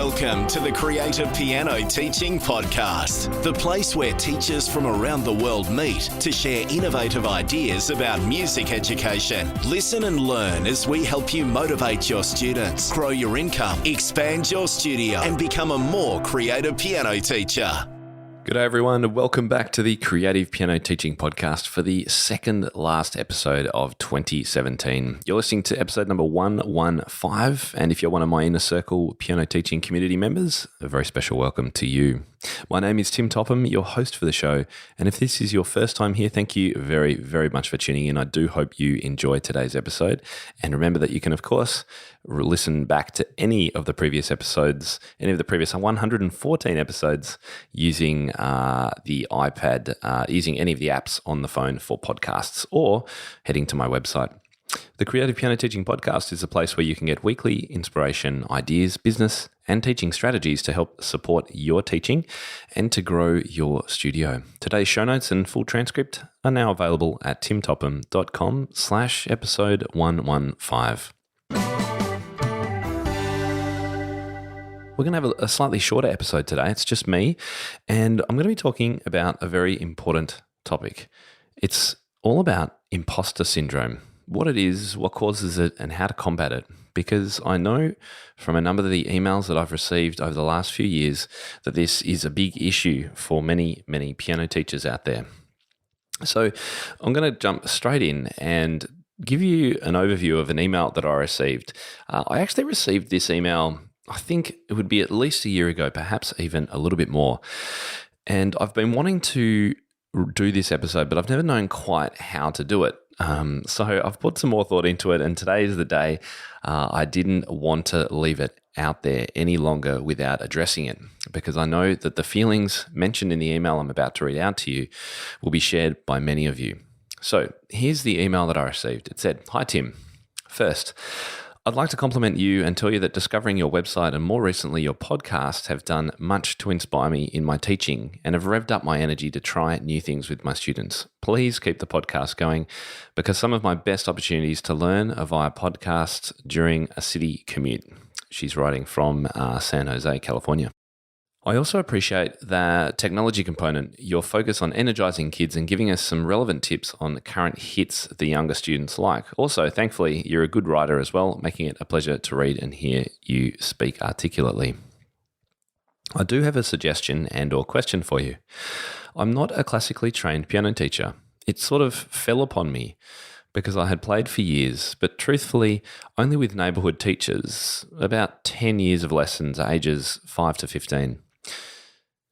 Welcome to the Creative Piano Teaching Podcast, the place where teachers from around the world meet to share innovative ideas about music education. Listen and learn as we help you motivate your students, grow your income, expand your studio, and become a more creative piano teacher. Good day, everyone, and welcome back to the Creative Piano Teaching Podcast for the second last episode of 2017. You're listening to episode number 115, and if you're one of my Inner Circle piano teaching community members, a very special welcome to you. My name is Tim Topham, your host for the show, and if this is your first time here, thank you very, very much for tuning in. I do hope you enjoy today's episode, and remember that you can, of course, listen back to any of the previous episodes, any of the previous 114 episodes using the iPad, using any of the apps on the phone for podcasts, or heading to my website. The Creative Piano Teaching Podcast is a place where you can get weekly inspiration, ideas, business, and teaching strategies to help support your teaching and to grow your studio. Today's show notes and full transcript are now available at timtopham.com/episode 115. We're going to have a slightly shorter episode today. It's just me, and I'm going to be talking about a very important topic. It's all about imposter syndrome, what it is, what causes it, and how to combat it. Because I know from a number of the emails that I've received over the last few years that this is a big issue for many, many piano teachers out there. So I'm going to jump straight in and give you an overview of an email that I received. I actually received this email, I think it would be at least a year ago, perhaps even a little bit more. And I've been wanting to do this episode, but I've never known quite how to do it. So I've put some more thought into it, and today is the day. I didn't want to leave it out there any longer without addressing it, because I know that the feelings mentioned in the email I'm about to read out to you will be shared by many of you. So here's the email that I received. It said, "Hi Tim. First, I'd like to compliment you and tell you that discovering your website and more recently your podcast have done much to inspire me in my teaching and have revved up my energy to try new things with my students. Please keep the podcast going, because some of my best opportunities to learn are via podcasts during a city commute." She's writing from San Jose, California. "I also appreciate the technology component, your focus on energizing kids and giving us some relevant tips on the current hits the younger students like. Also, thankfully, you're a good writer as well, making it a pleasure to read and hear you speak articulately. I do have a suggestion and or question for you. I'm not a classically trained piano teacher. It sort of fell upon me because I had played for years, but truthfully, only with neighborhood teachers, about 10 years of lessons, ages 5 to 15.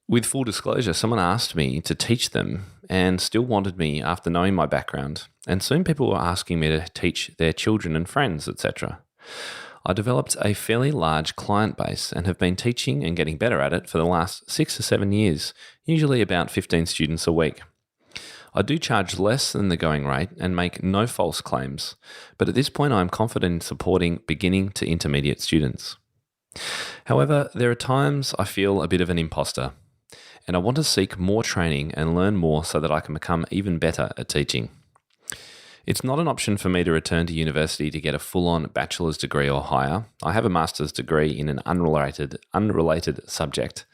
With full disclosure, someone asked me to teach them and still wanted me after knowing my background, and soon people were asking me to teach their children and friends, etc. I developed a fairly large client base and have been teaching and getting better at it for the last 6 to 7 years, usually about 15 students a week. I do charge less than the going rate and make no false claims, but at this point I am confident in supporting beginning to intermediate students. However, there are times I feel a bit of an imposter, and I want to seek more training and learn more so that I can become even better at teaching. It's not an option for me to return to university to get a full-on bachelor's degree or higher. I have a master's degree in an unrelated subject.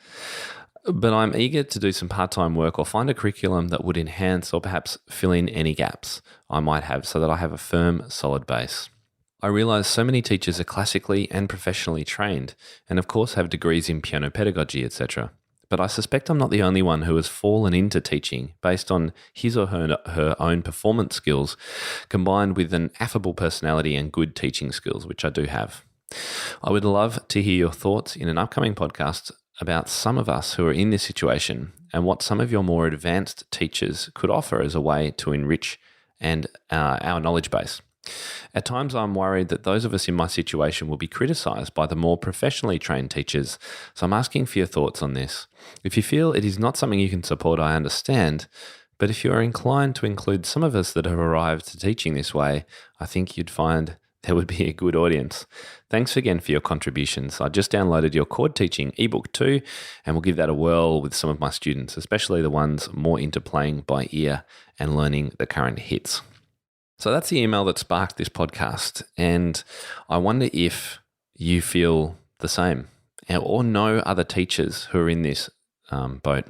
But I'm eager to do some part-time work or find a curriculum that would enhance or perhaps fill in any gaps I might have so that I have a firm, solid base. I realise so many teachers are classically and professionally trained and of course have degrees in piano pedagogy, etc. But I suspect I'm not the only one who has fallen into teaching based on his or her own performance skills combined with an affable personality and good teaching skills, which I do have. I would love to hear your thoughts in an upcoming podcast about some of us who are in this situation and what some of your more advanced teachers could offer as a way to enrich our knowledge base. At times, I'm worried that those of us in my situation will be criticised by the more professionally trained teachers, so I'm asking for your thoughts on this. If you feel it is not something you can support, I understand, but if you are inclined to include some of us that have arrived to teaching this way, I think you'd find there would be a good audience. Thanks again for your contributions. I just downloaded your chord teaching ebook too, and will give that a whirl with some of my students, especially the ones more into playing by ear and learning the current hits." So that's the email that sparked this podcast, and I wonder if you feel the same. or know other teachers who are in this boat.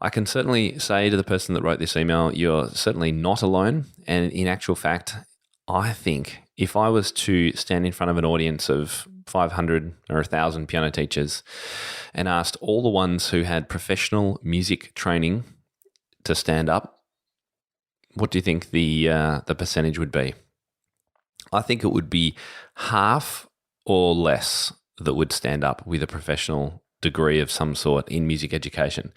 I can certainly say to the person that wrote this email, you're certainly not alone. And in actual fact, I think if I was to stand in front of an audience of 500 or 1,000 piano teachers and asked all the ones who had professional music training to stand up, what do you think the percentage would be? I think it would be half or less that would stand up with a professional degree of some sort in music education.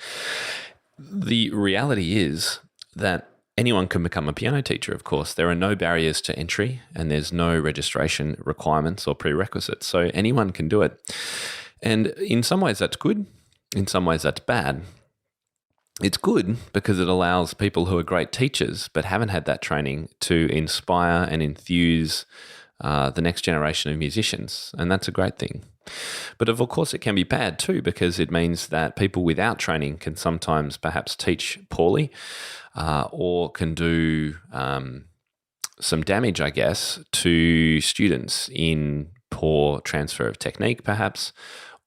The reality is that anyone can become a piano teacher, of course. There are no barriers to entry and there's no registration requirements or prerequisites. So anyone can do it. And in some ways that's good. In some ways that's bad. It's good because it allows people who are great teachers but haven't had that training to inspire and enthuse the next generation of musicians. And that's a great thing. But of course, it can be bad too, because it means that people without training can sometimes perhaps teach poorly or can do some damage, I guess, to students in poor transfer of technique, perhaps,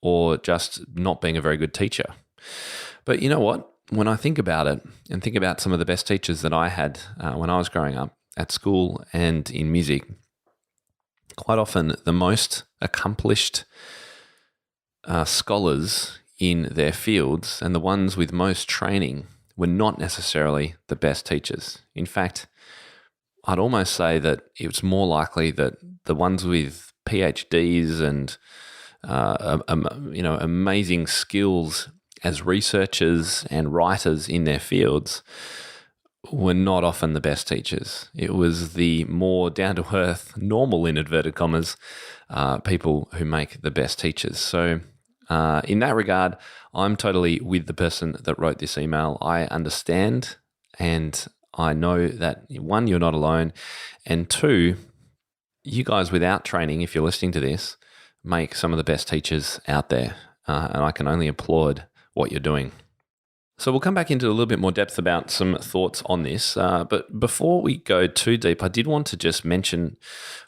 or just not being a very good teacher. But you know what? When I think about it and think about some of the best teachers that I had when I was growing up at school and in music, quite often the most accomplished scholars in their fields and the ones with most training were not necessarily the best teachers. In fact, I'd almost say that it's more likely that the ones with PhDs and amazing skills as researchers and writers in their fields were not often the best teachers. It was the more down-to-earth, normal, in inverted commas, people who make the best teachers. So in that regard, I'm totally with the person that wrote this email. I understand and I know that, one, you're not alone, and two, you guys without training, if you're listening to this, make some of the best teachers out there, and I can only applaud what you're doing. So we'll come back into a little bit more depth about some thoughts on this. But before we go too deep, I did want to just mention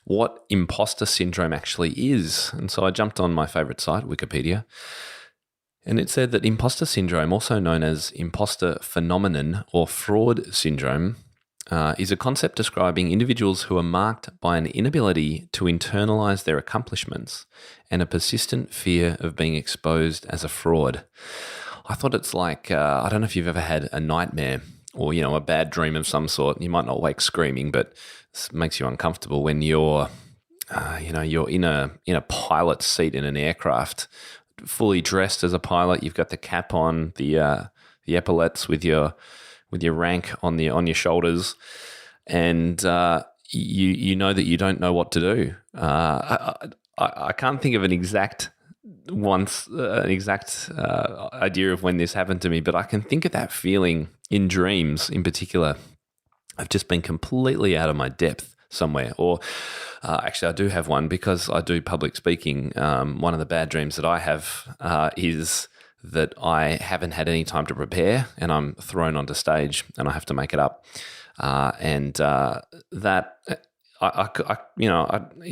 what imposter syndrome actually is. And so I jumped on my favorite site, Wikipedia, and it said that imposter syndrome, also known as imposter phenomenon or fraud syndrome, is a concept describing individuals who are marked by an inability to internalize their accomplishments and a persistent fear of being exposed as a fraud. I thought it's like, I don't know if you've ever had a nightmare or, a bad dream of some sort. You might not wake screaming, but it makes you uncomfortable when you're in a pilot's seat in an aircraft, fully dressed as a pilot. You've got the cap on, the epaulets with your rank on your shoulders, and you know that you don't know what to do. I can't think of an exact idea of when this happened to me, but I can think of that feeling in dreams in particular. I've just been completely out of my depth somewhere, or actually I do have one because I do public speaking. One of the bad dreams that I have is that I haven't had any time to prepare and I'm thrown onto stage and I have to make it up. In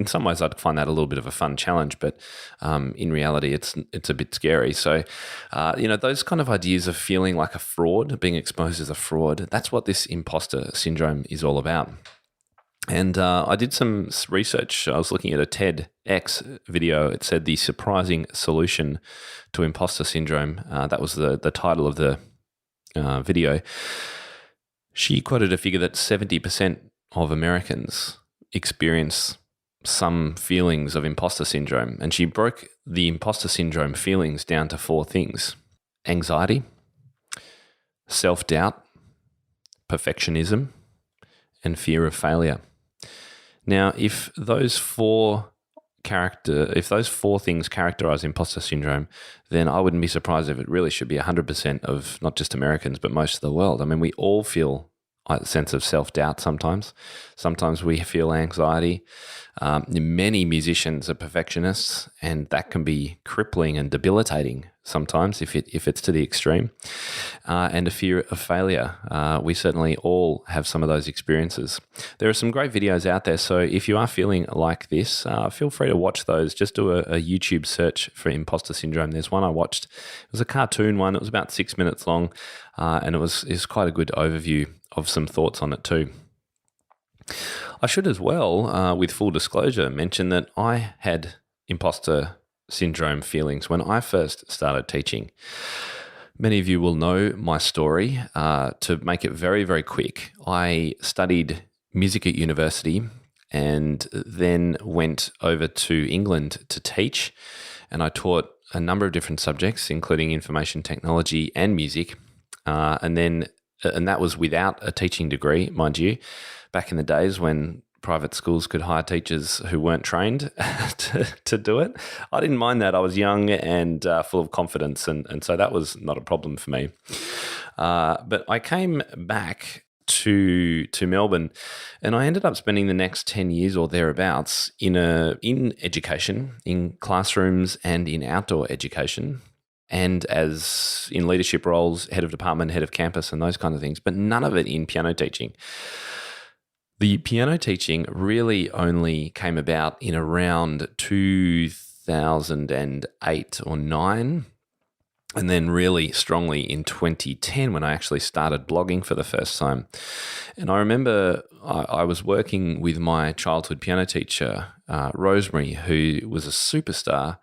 some ways I'd find that a little bit of a fun challenge, but in reality it's a bit scary. So, those kind of ideas of feeling like a fraud, being exposed as a fraud, that's what this imposter syndrome is all about. And I did some research. I was looking at a TEDx video. It said the surprising solution to imposter syndrome. That was the title of the video. She quoted a figure that 70% of Americans experience some feelings of imposter syndrome. And she broke the imposter syndrome feelings down to 4 things: anxiety, self-doubt, perfectionism, and fear of failure. Now, if those four things characterize imposter syndrome, then I wouldn't be surprised if it really should be 100% of not just Americans, but most of the world. I mean, we all feel a sense of self-doubt sometimes. Sometimes we feel anxiety. Many musicians are perfectionists, and that can be crippling and debilitating sometimes if it's to the extreme. And a fear of failure. We certainly all have some of those experiences. There are some great videos out there, so if you are feeling like this, feel free to watch those. Just do a YouTube search for imposter syndrome. There's one I watched. It was a cartoon one. It was about 6 minutes long, and it was quite a good overview of some thoughts on it too. I should as well, with full disclosure, mention that I had imposter syndrome feelings when I first started teaching. Many of you will know my story. To make it very, very quick, I studied music at university and then went over to England to teach, and I taught a number of different subjects, including information technology and music, and that was without a teaching degree, mind you, back in the days when private schools could hire teachers who weren't trained to do it. I didn't mind that. I was young and full of confidence, and so that was not a problem for me. But I came back to Melbourne, and I ended up spending the next 10 years or thereabouts in education, in classrooms and in outdoor education, and as in leadership roles, head of department, head of campus, and those kind of things, but none of it in piano teaching. The piano teaching really only came about in around 2008 or 9, and then really strongly in 2010 when I actually started blogging for the first time. And I remember I was working with my childhood piano teacher, Rosemary, who was a superstar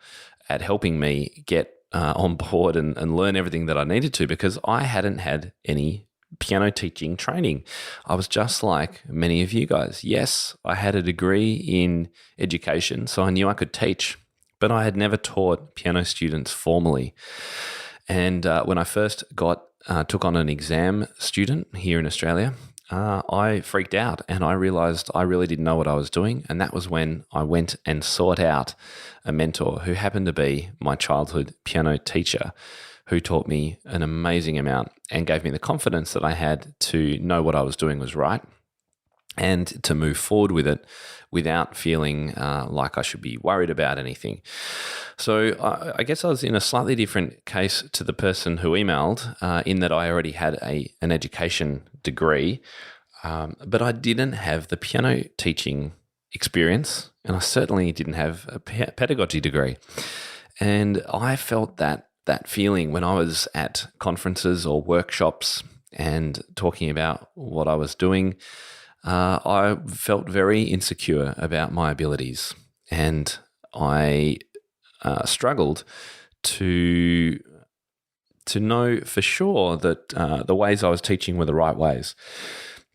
at helping me get on board and learn everything that I needed to, because I hadn't had any piano teaching training. I was just like many of you guys. Yes, I had a degree in education, so I knew I could teach, but I had never taught piano students formally. And when I first took on an exam student here in Australia, I freaked out and I realized I really didn't know what I was doing. And that was when I went and sought out a mentor who happened to be my childhood piano teacher, who taught me an amazing amount and gave me the confidence that I had to know what I was doing was right and to move forward with it without feeling like I should be worried about anything. So I guess I was in a slightly different case to the person who emailed, in that I already had an education degree, but I didn't have the piano teaching experience, and I certainly didn't have a pedagogy degree. And I felt that feeling when I was at conferences or workshops and talking about what I was doing. I felt very insecure about my abilities, and I struggled to know for sure that the ways I was teaching were the right ways.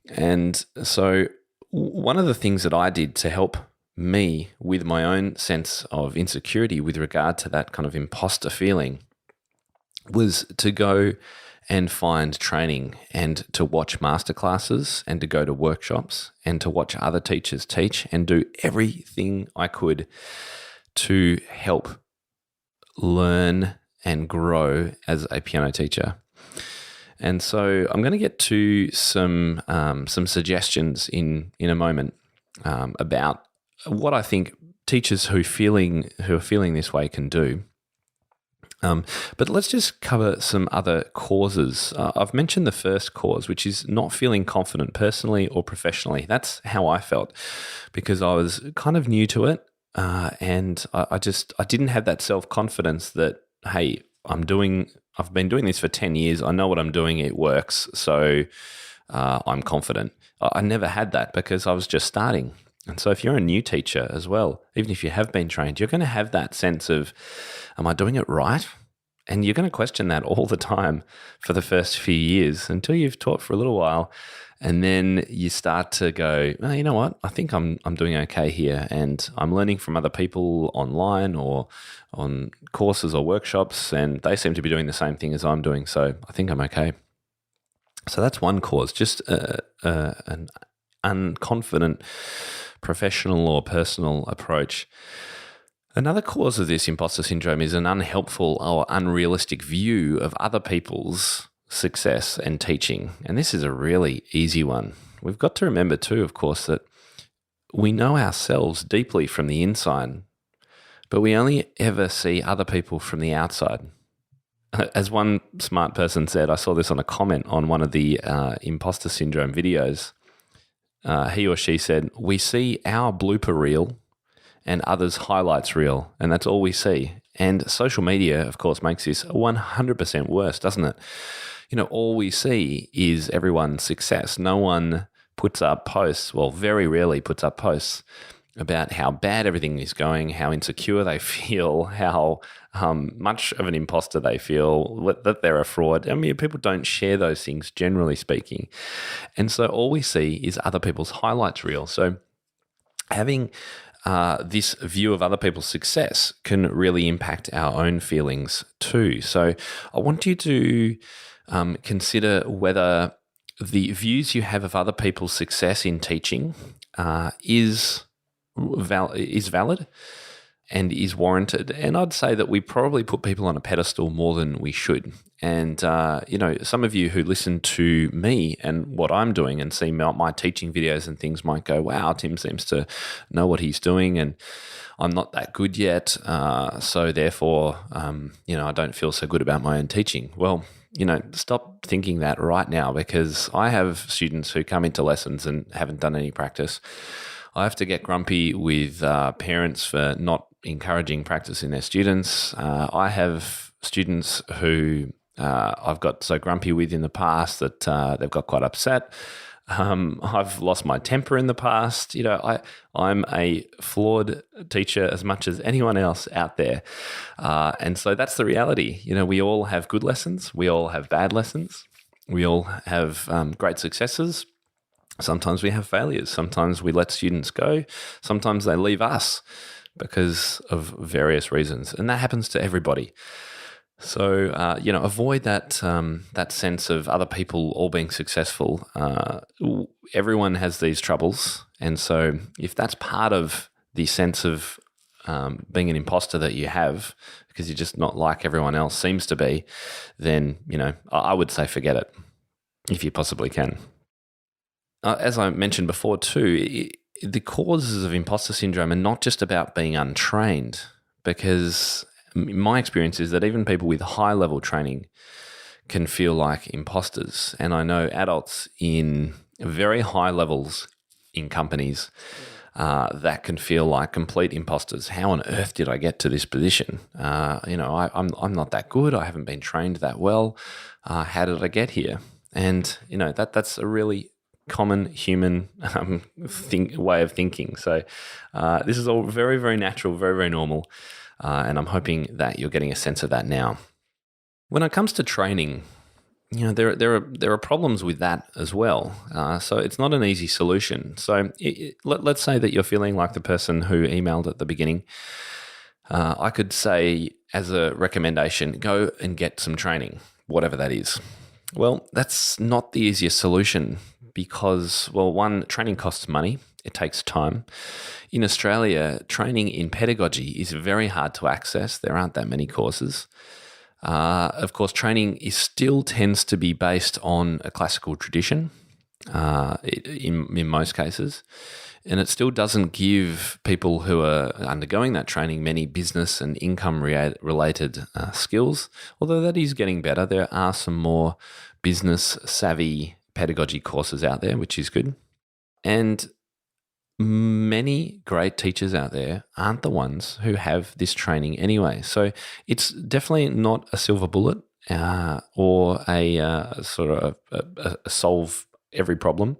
And so one of the things that I did to help me with my own sense of insecurity with regard to that kind of imposter feeling was to go and find training and to watch masterclasses and to go to workshops and to watch other teachers teach and do everything I could to help learn and grow as a piano teacher. And so I'm going to get to some suggestions in a moment about what I think teachers who are feeling this way can do. But let's just cover some other causes. I've mentioned the first cause, which is not feeling confident personally or professionally. That's how I felt, because I was kind of new to it, and I didn't have that self-confidence that, hey, I've been doing this for 10 years. I know what I'm doing. It works. So I'm confident. I never had that because I was just starting. And so if you're a new teacher as well, even if you have been trained, you're going to have that sense of, am I doing it right? And you're going to question that all the time for the first few years until you've taught for a little while. And then you start to go, oh, you know what? I think I'm doing okay here. And I'm learning from other people online or on courses or workshops, and they seem to be doing the same thing as I'm doing. So I think I'm okay. So that's one cause, just an unconfident professional or personal approach. Another cause of this imposter syndrome is an unhelpful or unrealistic view of other people's success and teaching, and this is a really easy one. We've got to remember too, of course, that we know ourselves deeply from the inside, but we only ever see other people from the outside. As one smart person said, I saw this on a comment on one of the imposter syndrome videos. He or she said, "We see our blooper reel and others' highlights reel, and that's all we see." And social media, of course, makes this 100% worse, doesn't it? All we see is everyone's success. No one puts up posts, well, very rarely puts up posts about how bad everything is going, how insecure they feel, how much of an imposter they feel, that they're a fraud. I mean, people don't share those things, generally speaking. And so all we see is other people's highlights reel. So having this view of other people's success can really impact our own feelings too. So I want you to consider whether the views you have of other people's success in teaching is valid and is warranted. And I'd say that we probably put people on a pedestal more than we should. And, some of you who listen to me and what I'm doing and see my teaching videos and things might go, wow, Tim seems to know what he's doing and I'm not that good yet. So therefore, I don't feel so good about my own teaching. Well, stop thinking that right now, because I have students who come into lessons and haven't done any practice. I have to get grumpy with parents for not encouraging practice in their students. I have students who I've got so grumpy with in the past that they've got quite upset. I've lost my temper in the past. I'm a flawed teacher as much as anyone else out there. And so that's the reality. We all have good lessons. We all have bad lessons. We all have great successes. Sometimes we have failures. Sometimes we let students go. Sometimes they leave us because of various reasons. And that happens to everybody. So, avoid that sense of other people all being successful. Everyone has these troubles. And so if that's part of the sense of being an imposter that you have, because you're just not like everyone else seems to be, then, I would say forget it if you possibly can. As I mentioned before too, the causes of imposter syndrome are not just about being untrained, because my experience is that even people with high-level training can feel like imposters. And I know adults in very high levels in companies that can feel like complete imposters. How on earth did I get to this position? I'm not that good. I haven't been trained that well. How did I get here? And, that's a really common human way of thinking. So this is all very, very natural, very, very normal. And I'm hoping that you're getting a sense of that now. When it comes to training, there are problems with that as well. So it's not an easy solution. So let's say that you're feeling like the person who emailed at the beginning. I could say as a recommendation, go and get some training, whatever that is. Well, that's not the easiest solution because, well, one, training costs money. It takes time. In Australia, training in pedagogy is very hard to access. There aren't that many courses. Of course, training still tends to be based on a classical tradition in most cases. And it still doesn't give people who are undergoing that training many business and income-related skills, although that is getting better. There are some more business-savvy pedagogy courses out there, which is good. And many great teachers out there aren't the ones who have this training anyway. So it's definitely not a silver bullet or a sort of a solve every problem,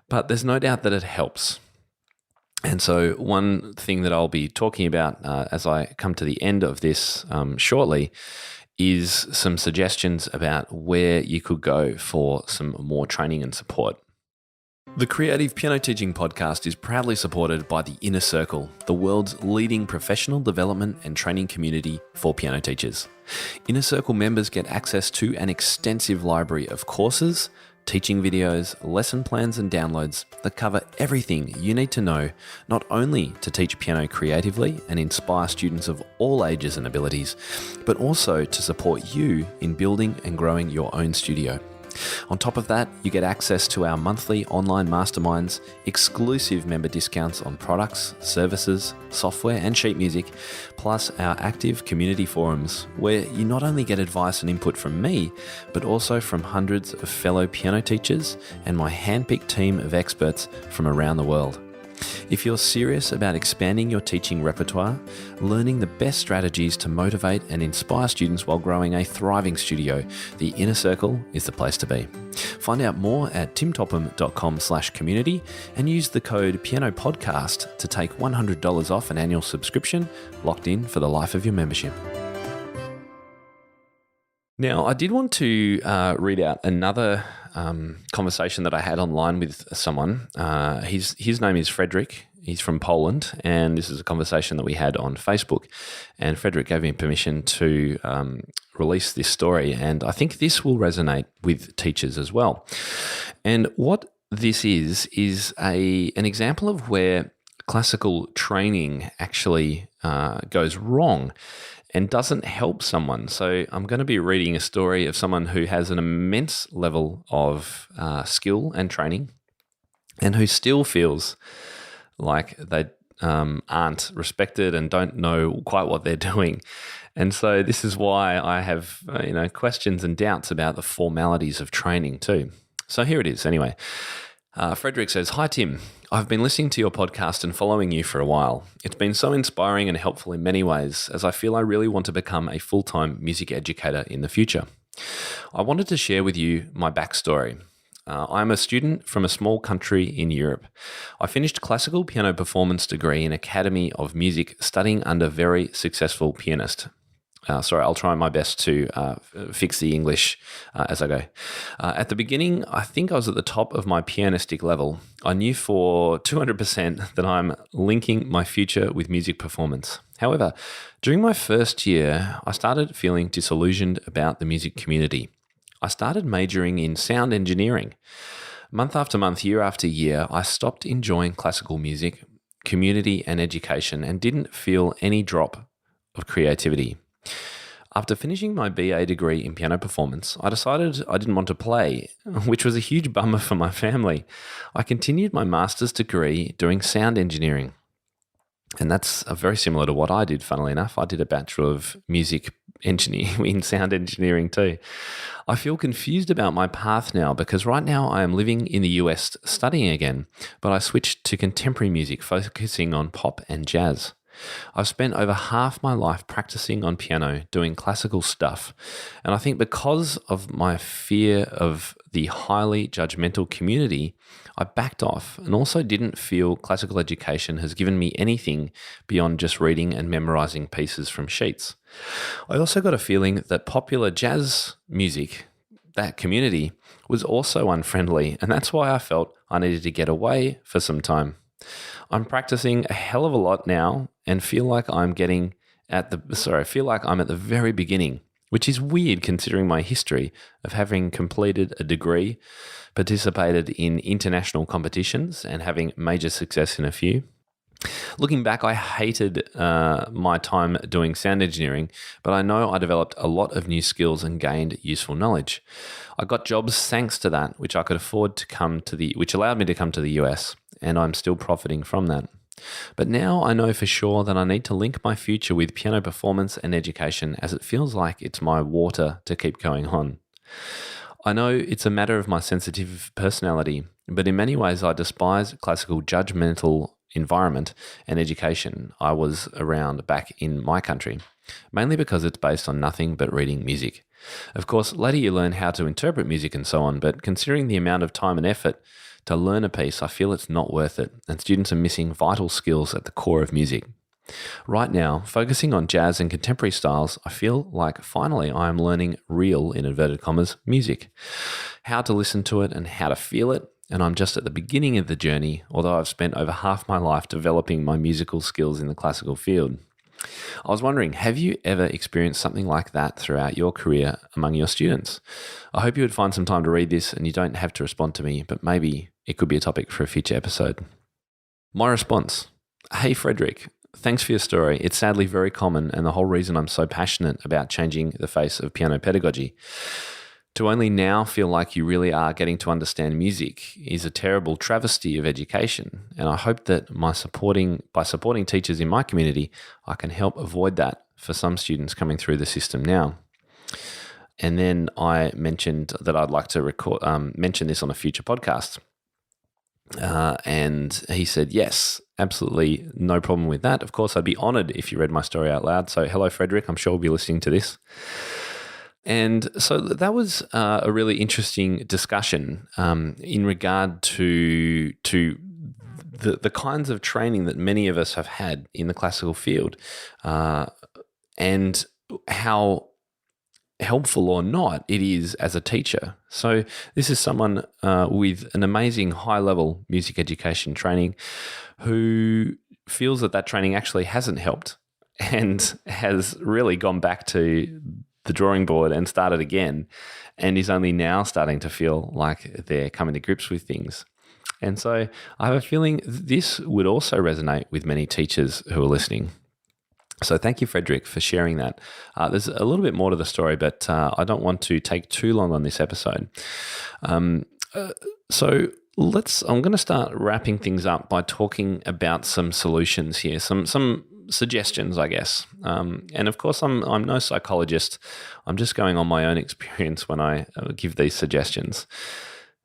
but there's no doubt that it helps. And so one thing that I'll be talking about as I come to the end of this shortly is some suggestions about where you could go for some more training and support. The Creative Piano Teaching Podcast is proudly supported by the Inner Circle, the world's leading professional development and training community for piano teachers. Inner Circle members get access to an extensive library of courses, teaching videos, lesson plans and downloads that cover everything you need to know, not only to teach piano creatively and inspire students of all ages and abilities, but also to support you in building and growing your own studio. On top of that, you get access to our monthly online masterminds, exclusive member discounts on products, services, software and sheet music, plus our active community forums where you not only get advice and input from me, but also from hundreds of fellow piano teachers and my handpicked team of experts from around the world. If you're serious about expanding your teaching repertoire, learning the best strategies to motivate and inspire students while growing a thriving studio, the Inner Circle is the place to be. Find out more at timtopham.com/community and use the code PianoPodcast to take $100 off an annual subscription, locked in for the life of your membership. Now, I did want to read out another conversation that I had online with someone. His name is Frederick. He's from Poland, and this is a conversation that we had on Facebook. And Frederick gave me permission to release this story, and I think this will resonate with teachers as well. And what this is an example of where classical training actually goes wrong and doesn't help someone. So I'm going to be reading a story of someone who has an immense level of skill and training and who still feels like they aren't respected and don't know quite what they're doing. And so this is why I have questions and doubts about the formalities of training too. So here it is anyway. Frederick says, "Hi Tim, I've been listening to your podcast and following you for a while. It's been so inspiring and helpful in many ways, as I feel I really want to become a full-time music educator in the future. I wanted to share with you my backstory. I'm a student from a small country in Europe. I finished classical piano performance degree in Academy of Music, studying under a very successful pianist. I'll try my best to fix the English as I go. At the beginning, I think I was at the top of my pianistic level. I knew for 200% that I'm linking my future with music performance. However, during my first year, I started feeling disillusioned about the music community. I started majoring in sound engineering. Month after month, year after year, I stopped enjoying classical music, community and education, and didn't feel any drop of creativity. After finishing my BA degree in piano performance, I decided I didn't want to play, which was a huge bummer for my family. I continued my master's degree doing sound engineering. And that's very similar to what I did, funnily enough. I did a Bachelor of Music Engineering in sound engineering too. I feel confused about my path now because right now I am living in the US studying again, but I switched to contemporary music, focusing on pop and jazz. I've spent over half my life practicing on piano, doing classical stuff, and I think because of my fear of the highly judgmental community, I backed off and also didn't feel classical education has given me anything beyond just reading and memorizing pieces from sheets. I also got a feeling that popular jazz music, that community, was also unfriendly, and that's why I felt I needed to get away for some time. I'm practicing a hell of a lot now and feel like I'm at the very beginning, which is weird considering my history of having completed a degree, participated in international competitions and having major success in a few. Looking back, I hated my time doing sound engineering, but I know I developed a lot of new skills and gained useful knowledge. I got jobs thanks to that, which allowed me to come to the US, and I'm still profiting from that. But now I know for sure that I need to link my future with piano performance and education, as it feels like it's my water to keep going on. I know it's a matter of my sensitive personality, but in many ways I despise classical judgmental environment and education I was around back in my country, mainly because it's based on nothing but reading music. Of course, later you learn how to interpret music and so on, but considering the amount of time and effort to learn a piece, I feel it's not worth it, and students are missing vital skills at the core of music. Right now, focusing on jazz and contemporary styles, I feel like finally I am learning real, in inverted commas, music, how to listen to it and how to feel it, and I'm just at the beginning of the journey, although I've spent over half my life developing my musical skills in the classical field. I was wondering, have you ever experienced something like that throughout your career among your students? I hope you would find some time to read this and you don't have to respond to me, but maybe it could be a topic for a future episode. My response: Hey, Frederick, thanks for your story. It's sadly very common and the whole reason I'm so passionate about changing the face of piano pedagogy. To only now feel like you really are getting to understand music is a terrible travesty of education, and I hope that by supporting teachers in my community, I can help avoid that for some students coming through the system now. And then I mentioned that I'd like to mention this on a future podcast. And he said, yes, absolutely no problem with that. Of course, I'd be honoured if you read my story out loud. So hello, Frederick. I'm sure we'll be listening to this. And so that was a really interesting discussion in regard to the kinds of training that many of us have had in the classical field and how helpful or not it is as a teacher. So this is someone with an amazing high-level music education training who feels that training actually hasn't helped and has really gone back to the drawing board and started again, and is only now starting to feel like they're coming to grips with things. And so I have a feeling this would also resonate with many teachers who are listening. So thank you, Frederick, for sharing that. There's a little bit more to the story, but I don't want to take too long on this episode. So I'm going to start wrapping things up by talking about some solutions here, some suggestions, I guess. And of course, I'm no psychologist. I'm just going on my own experience when I give these suggestions.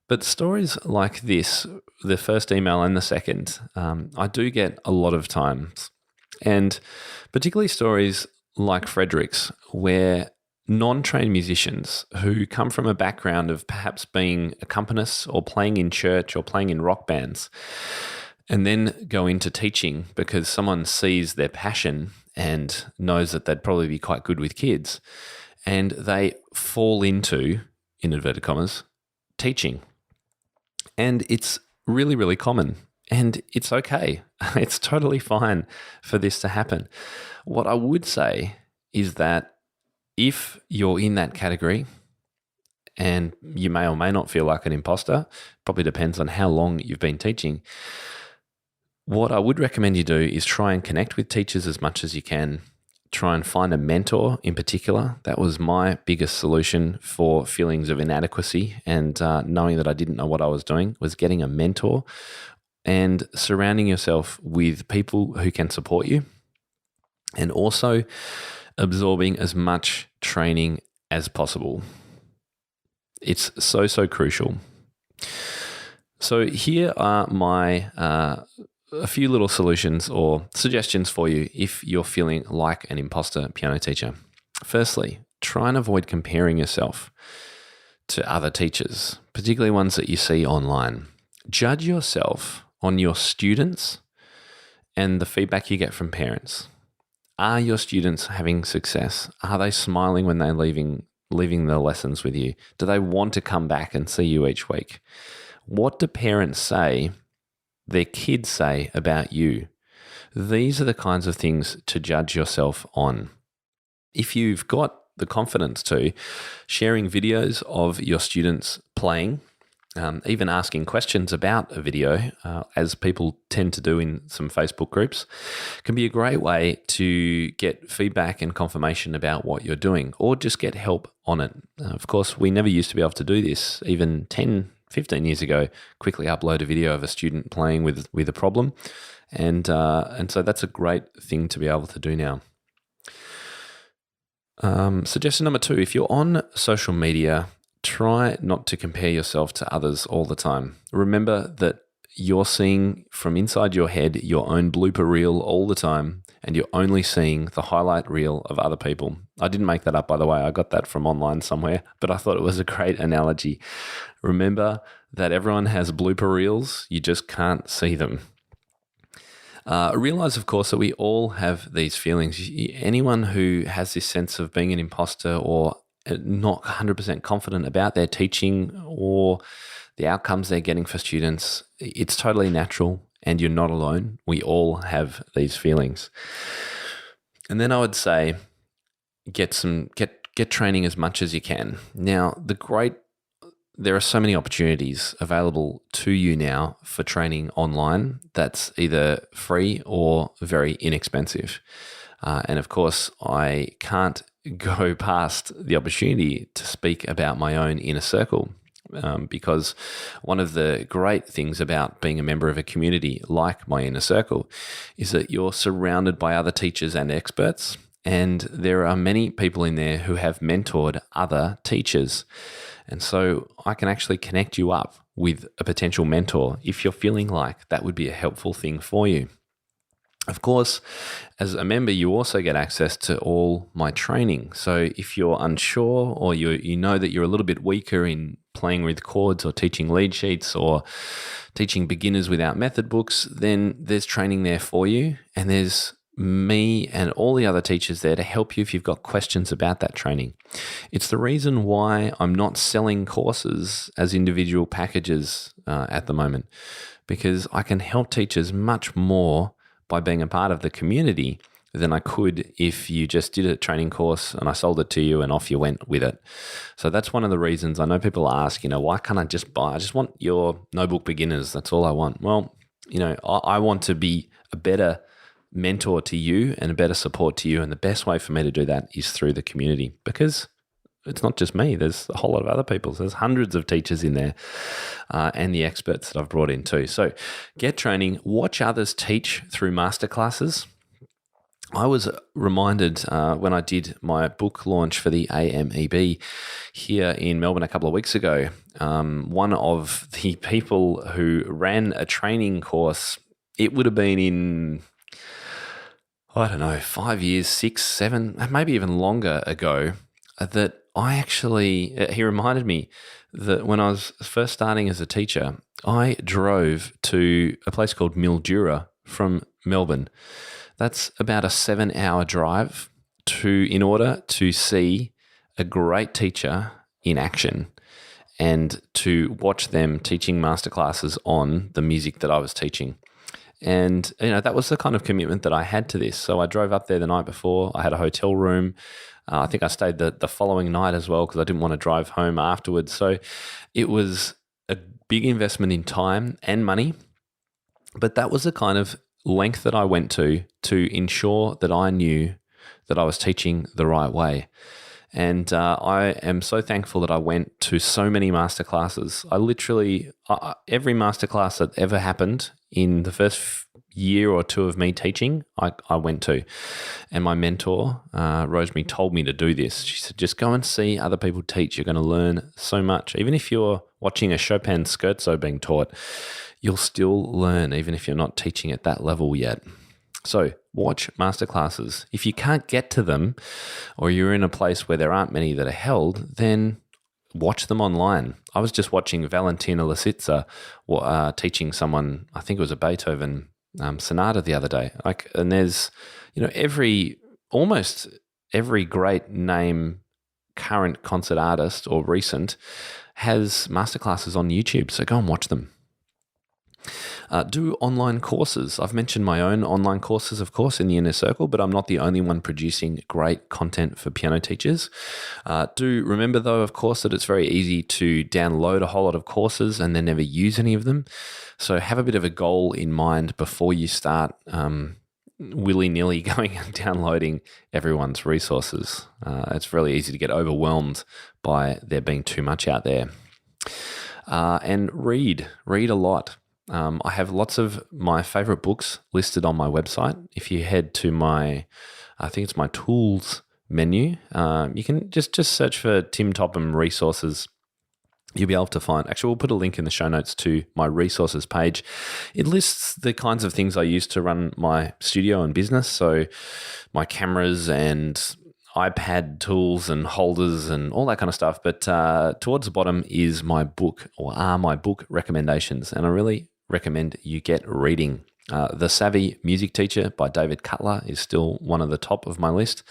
But stories like this, the first email and the second, I do get a lot of times. And particularly stories like Frederick's, where non-trained musicians who come from a background of perhaps being accompanists or playing in church or playing in rock bands, and then go into teaching because someone sees their passion and knows that they'd probably be quite good with kids, and they fall into, in inverted commas, teaching. And it's really, really common, and it's okay. It's totally fine for this to happen. What I would say is that if you're in that category, and you may or may not feel like an imposter, probably depends on how long you've been teaching, what I would recommend you do is try and connect with teachers as much as you can. Try and find a mentor in particular. That was my biggest solution for feelings of inadequacy and knowing that I didn't know what I was doing, was getting a mentor and surrounding yourself with people who can support you, and also absorbing as much training as possible. It's so, so crucial. So here are my a few little solutions or suggestions for you if you're feeling like an imposter piano teacher. Firstly, try and avoid comparing yourself to other teachers, particularly ones that you see online. Judge yourself on your students and the feedback you get from parents. Are your students having success? Are they smiling when they're leaving the lessons with you? Do they want to come back and see you each week? What do parents say their kids say about you? These are the kinds of things to judge yourself on. If you've got the confidence to, sharing videos of your students playing, even asking questions about a video, as people tend to do in some Facebook groups, can be a great way to get feedback and confirmation about what you're doing, or just get help on it. Of course, we never used to be able to do this even 15 years ago. Quickly upload a video of a student playing with a problem, and so that's a great thing to be able to do now. Suggestion number 2, if you're on social media, try not to compare yourself to others all the time. Remember that you're seeing from inside your head your own blooper reel all the time, and you're only seeing the highlight reel of other people. I didn't make that up, by the way. I got that from online somewhere, but I thought it was a great analogy. Remember that everyone has blooper reels. You just can't see them. Realize, of course, that we all have these feelings. Anyone who has this sense of being an imposter or not 100% confident about their teaching or the outcomes they're getting for students, it's totally natural, and you're not alone. We all have these feelings. And then I would say get training as much as you can. Now, there are so many opportunities available to you now for training online that's either free or very inexpensive. And of course, I can't go past the opportunity to speak about my own inner circle. Because one of the great things about being a member of a community like my inner circle is that you're surrounded by other teachers and experts, and there are many people in there who have mentored other teachers. And so I can actually connect you up with a potential mentor if you're feeling like that would be a helpful thing for you. Of course, as a member, you also get access to all my training. So if you're unsure or you know that you're a little bit weaker in playing with chords or teaching lead sheets or teaching beginners without method books, then there's training there for you. And there's me and all the other teachers there to help you if you've got questions about that training. It's the reason why I'm not selling courses as individual packages at the moment, because I can help teachers much more by being a part of the community than I could if you just did a training course and I sold it to you and off you went with it. So that's one of the reasons. I know people ask, why can't I just buy? I just want your notebook beginners. That's all I want. Well, I want to be a better mentor to you and a better support to you. And the best way for me to do that is through the community, because it's not just me. There's a whole lot of other people. So there's hundreds of teachers in there and the experts that I've brought in too. So get training, watch others teach through masterclasses. I was reminded when I did my book launch for the AMEB here in Melbourne a couple of weeks ago, one of the people who ran a training course, it would have been in, 5 years, 6, 7, maybe even longer ago, that he reminded me that when I was first starting as a teacher, I drove to a place called Mildura from Melbourne. That's about a 7-hour drive in order to see a great teacher in action and to watch them teaching masterclasses on the music that I was teaching. And, that was the kind of commitment that I had to this. So I drove up there the night before. I had a hotel room. I think I stayed the following night as well because I didn't want to drive home afterwards. So it was a big investment in time and money. But that was the kind of length that I went to ensure that I knew that I was teaching the right way. And I am so thankful that I went to so many masterclasses. Every masterclass that ever happened in the first year or two of me teaching, I went to. And my mentor, Rosemary, told me to do this. She said, just go and see other people teach. You're going to learn so much. Even if you're watching a Chopin scherzo being taught, you'll still learn, even if you're not teaching at that level yet. So watch masterclasses. If you can't get to them or you're in a place where there aren't many that are held, then watch them online. I was just watching Valentina Lisitsa teaching someone, I think it was a Beethoven sonata the other day. And there's, almost every great name current concert artist or recent has masterclasses on YouTube. So go and watch them. Do online courses. I've mentioned my own online courses, of course, in the Inner Circle, but I'm not the only one producing great content for piano teachers. Do remember, though, of course, that it's very easy to download a whole lot of courses and then never use any of them. So have a bit of a goal in mind before you start willy-nilly going and downloading everyone's resources. It's really easy to get overwhelmed by there being too much out there. And read a lot. I have lots of my favorite books listed on my website. If you head to my tools menu, you can just search for Tim Topham resources. You'll be able to find, actually, we'll put a link in the show notes to my resources page. It lists the kinds of things I use to run my studio and business. So my cameras and iPad tools and holders and all that kind of stuff. But towards the bottom is my book recommendations. And I really recommend you get reading. The Savvy Music Teacher by David Cutler is still one of the top of my list.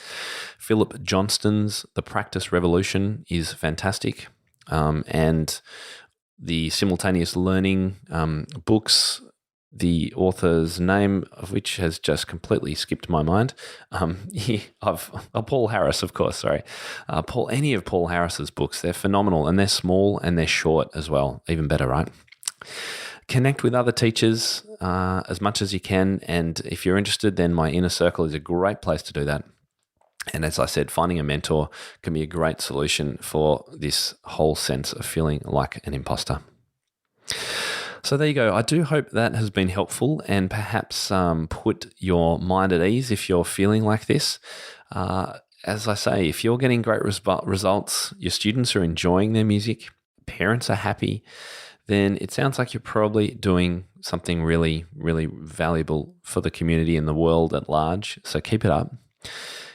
Philip Johnston's The Practice Revolution is fantastic. And the simultaneous learning books the author's name of which has just completely skipped my mind. Paul Harris, of course, sorry. Any of Paul Harris's books, they're phenomenal, and they're small and they're short as well. Even better, right? Connect with other teachers as much as you can, and if you're interested, then my inner circle is a great place to do that. And as I said, finding a mentor can be a great solution for this whole sense of feeling like an imposter. So there you go. I do hope that has been helpful and perhaps put your mind at ease if you're feeling like this. As I say, if you're getting great results, your students are enjoying their music, parents are happy, then it sounds like you're probably doing something really, really valuable for the community and the world at large. So keep it up.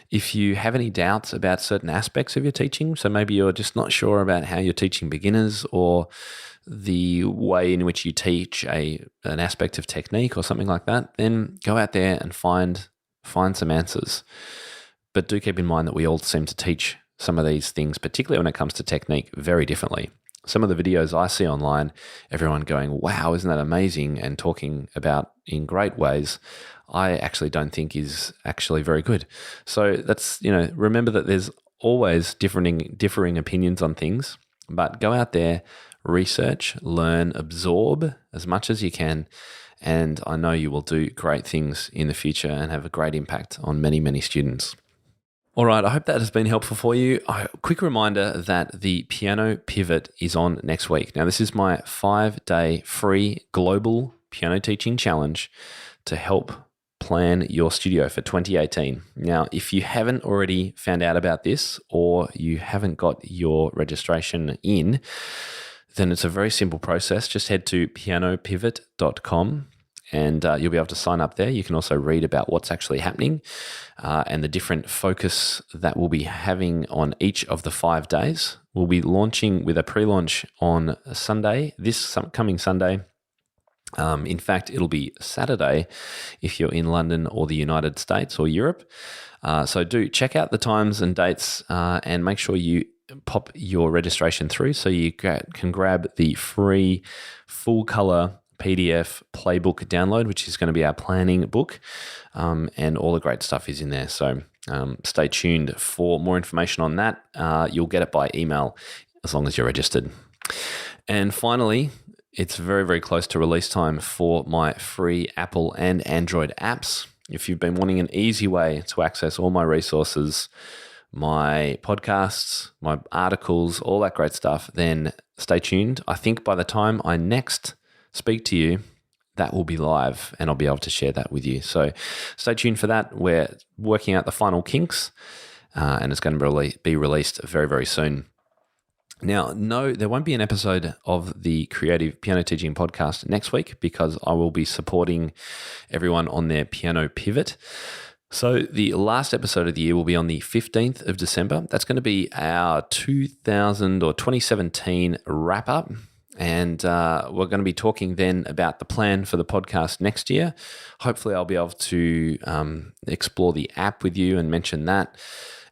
If you have any doubts about certain aspects of your teaching, so maybe you're just not sure about how you're teaching beginners or the way in which you teach an aspect of technique or something like that, then go out there and find some answers. But do keep in mind that we all seem to teach some of these things, particularly when it comes to technique, very differently. Some of the videos I see online, everyone going, wow, isn't that amazing, and talking about in great ways, I actually don't think is actually very good. So that's, remember that there's always differing opinions on things, but go out there, research, learn, absorb as much as you can, and I know you will do great things in the future and have a great impact on many, many students. All right, I hope that has been helpful for you. Quick reminder that the Piano Pivot is on next week. Now, this is my 5-day free global piano teaching challenge to help plan your studio for 2018. Now, if you haven't already found out about this or you haven't got your registration in, then it's a very simple process. Just head to pianopivot.com and you'll be able to sign up there. You can also read about what's actually happening and the different focus that we'll be having on each of the 5 days. We'll be launching with a pre-launch on Sunday, this coming Sunday. In fact, it'll be Saturday if you're in London or the United States or Europe. So do check out the times and dates and make sure you pop your registration through so you can grab the free full color PDF playbook download, which is going to be our planning book, and all the great stuff is in there. So stay tuned for more information on that. You'll get it by email as long as you're registered. And finally, it's very, very close to release time for my free Apple and Android apps. If you've been wanting an easy way to access all my resources, my podcasts, my articles, all that great stuff, then stay tuned. I think by the time I next speak to you, that will be live and I'll be able to share that with you. So stay tuned for that. We're working out the final kinks and it's going to be released very, very soon. Now, no, there won't be an episode of the Creative Piano Teaching Podcast next week because I will be supporting everyone on their piano pivot. So the last episode of the year will be on the 15th of December. That's going to be our 2017 wrap-up. And we're going to be talking then about the plan for the podcast next year. Hopefully I'll be able to explore the app with you and mention that.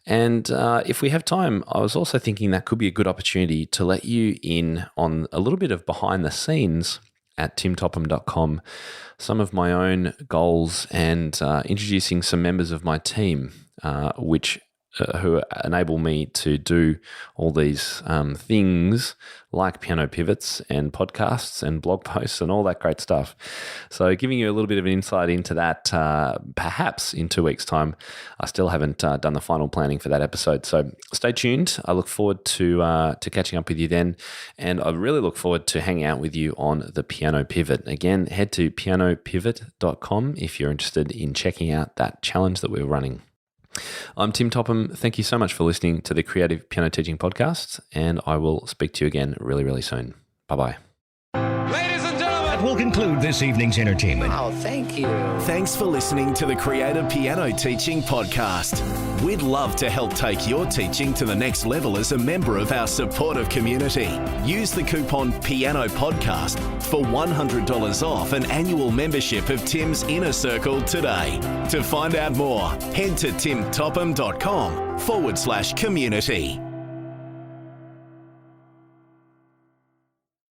And if we have time, I was also thinking that could be a good opportunity to let you in on a little bit of behind the scenes at timtopham.com, some of my own goals and introducing some members of my team, who enable me to do all these things like piano pivots and podcasts and blog posts and all that great stuff. So giving you a little bit of an insight into that, perhaps in 2 weeks' time. I still haven't done the final planning for that episode. So stay tuned. I look forward to catching up with you then. And I really look forward to hanging out with you on the Piano Pivot. Again, head to pianopivot.com if you're interested in checking out that challenge that we're running. I'm Tim Topham. Thank you so much for listening to the Creative Piano Teaching Podcast, and I will speak to you again really, really soon. Bye-bye. Ladies and gentlemen, that will conclude this evening's entertainment. Oh, thank you. Thanks for listening to the Creative Piano Teaching Podcast. We'd love to help take your teaching to the next level as a member of our supportive community. Use the coupon Piano Podcast for $100 off an annual membership of Tim's Inner Circle today. To find out more, head to timtopham.com/community.